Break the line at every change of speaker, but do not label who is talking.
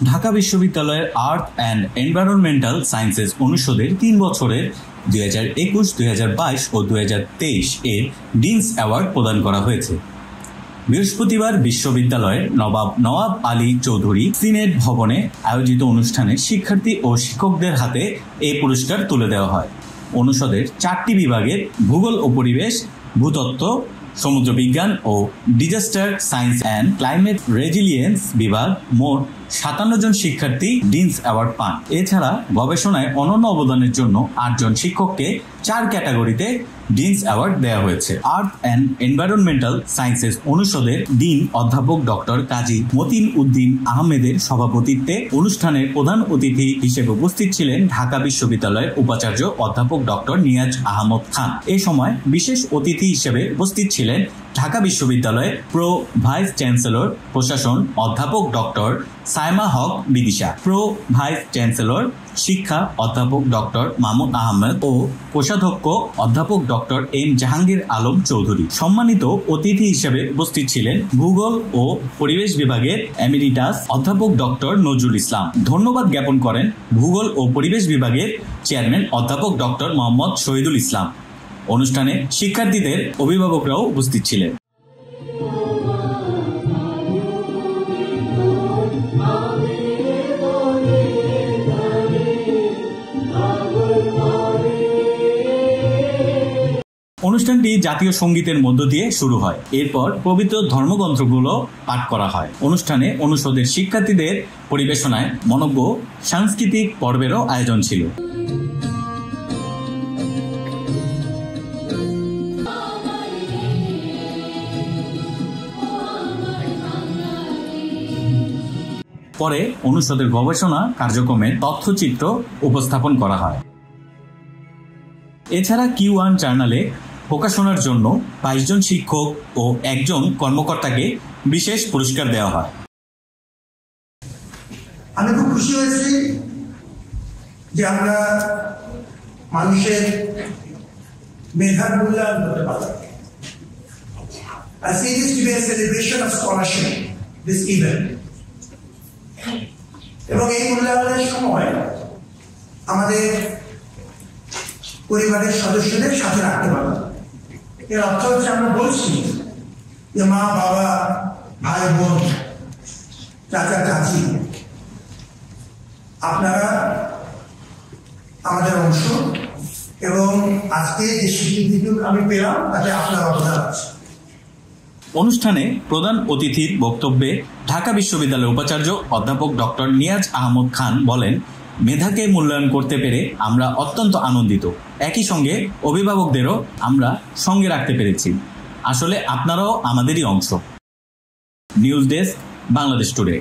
ঢাকা বিশ্ববিদ্যালয়ের আর্থ and environmental sciences অনুষদের ৩ বছরের 2021, 2022 ও 2023 এর ডিনস অ্যাওয়ার্ড প্রদান করা হয়েছে। বৃহস্পতিবার বিশ্ববিদ্যালয়ের নওয়াব আলী চৌধুরী সিনেট ভবনে আয়োজিত অনুষ্ঠানে শিক্ষার্থী ও শিক্ষকদের হাতে এই পুরস্কার তুলে দেওয়া হয়। অনুষদের 4টি বিভাগের ভূগোল ও পরিবেশ, ভূতত্ত্ব, সমুদ্র বিজ্ঞান ও disaster science and climate resilience বিভাগ মোট 57 জন শিক্ষার্থী ডিনস অ্যাওয়ার্ড পান। এছাড়া গবেষণায় অনন্য অবদানের জন্য 8 জন শিক্ষককে 4 ক্যাটাগরিতে ডিনস অ্যাওয়ার্ড দেওয়া হয়েছে। আর্থ অ্যান্ড এনভায়রনমেন্টাল সায়েন্সেস অনুষদের ডিন অধ্যাপক ডক্টর কাজী মতিন উদ্দিন আহমেদের সভাপতিত্বে অনুষ্ঠানের প্রধান অতিথি হিসেবে উপস্থিত ছিলেন ঢাকা বিশ্ববিদ্যালয়ের উপাচার্য অধ্যাপক ডক্টর নিয়াজ আহমদ খান। এ সময় বিশেষ অতিথি হিসেবে উপস্থিত ছিলেন ঢাকা বিশ্ববিদ্যালয়ের প্রো ভাইস চ্যান্সেলর প্রশাসন অধ্যাপক ডক্টর সাইমা হক বিদিশা, প্রো ভাইস চ্যান্সেলর শিক্ষা অধ্যাপক ডক্টর মামুন আহমেদ ও কোষাধ্যক্ষ অধ্যাপক ডক্টর এম জাহাঙ্গীর আলম চৌধুরী। সম্মানিত অতিথি হিসেবে উপস্থিত ছিলেন ভূগোল ও পরিবেশ বিভাগের এমিরিটাস অধ্যাপক ডক্টর নজরুল ইসলাম। ধন্যবাদ জ্ঞাপন করেন ভূগোল ও পরিবেশ বিভাগের চেয়ারম্যান অধ্যাপক ডক্টর মোহাম্মদ শহীদুল ইসলাম। অনুষ্ঠানে শিক্ষার্থীদের অভিভাবকরাও উপস্থিত ছিলেন। অনুষ্ঠানটি জাতীয় সঙ্গীতের মধ্য দিয়ে শুরু হয়। এরপর পবিত্র ধর্মগ্রন্থগুলো পাঠ করা হয়। অনুষ্ঠানে অনুষদের শিক্ষার্থীদের পরিবেশনায় মনোজ্ঞ সাংস্কৃতিক পর্বেরও আয়োজন ছিল। পরে অনুষদের গবেষণা কার্যক্রমের তথ্যচিত্র উপস্থাপন করা হয়। এছাড়া Q1 জার্নালে প্রকাশনার জন্য 22 জন শিক্ষক ও 1 জন কর্মকর্তাকে বিশেষ পুরস্কার দেওয়া হয়।
আমি খুব খুশি হয়েছি যে আমরা মানুষের মেধার মূল্যায়ন করতে পারলাম। I see this to be a celebration of scholarship, this event. এবং এই মূল্যায়নের সময় আমাদের পরিবারের সদস্যদের সাথে রাখতে পারবো। এর অর্থ হচ্ছে আমরা বলছি যে মা, বাবা, ভাই, বোন, চাচা, চাচি, আপনারা আমাদের অংশ এবং আজকে যে স্বীকৃতিটুকু আমি পেলাম তাতে আপনার অবদান আছে।
অনুষ্ঠানে প্রধান অতিথির বক্তব্যে ঢাকা বিশ্ববিদ্যালয়ের উপাচার্য অধ্যাপক ডক্টর নিয়াজ আহমদ খান বলেন, মেধাকে মূল্যায়ন করতে পেরে আমরা অত্যন্ত আনন্দিত। একই সঙ্গে অভিভাবকদেরও আমরা সঙ্গে রাখতে পেরেছি। আসলে আপনারাও আমাদেরই অংশ। News desk, Bangladesh today.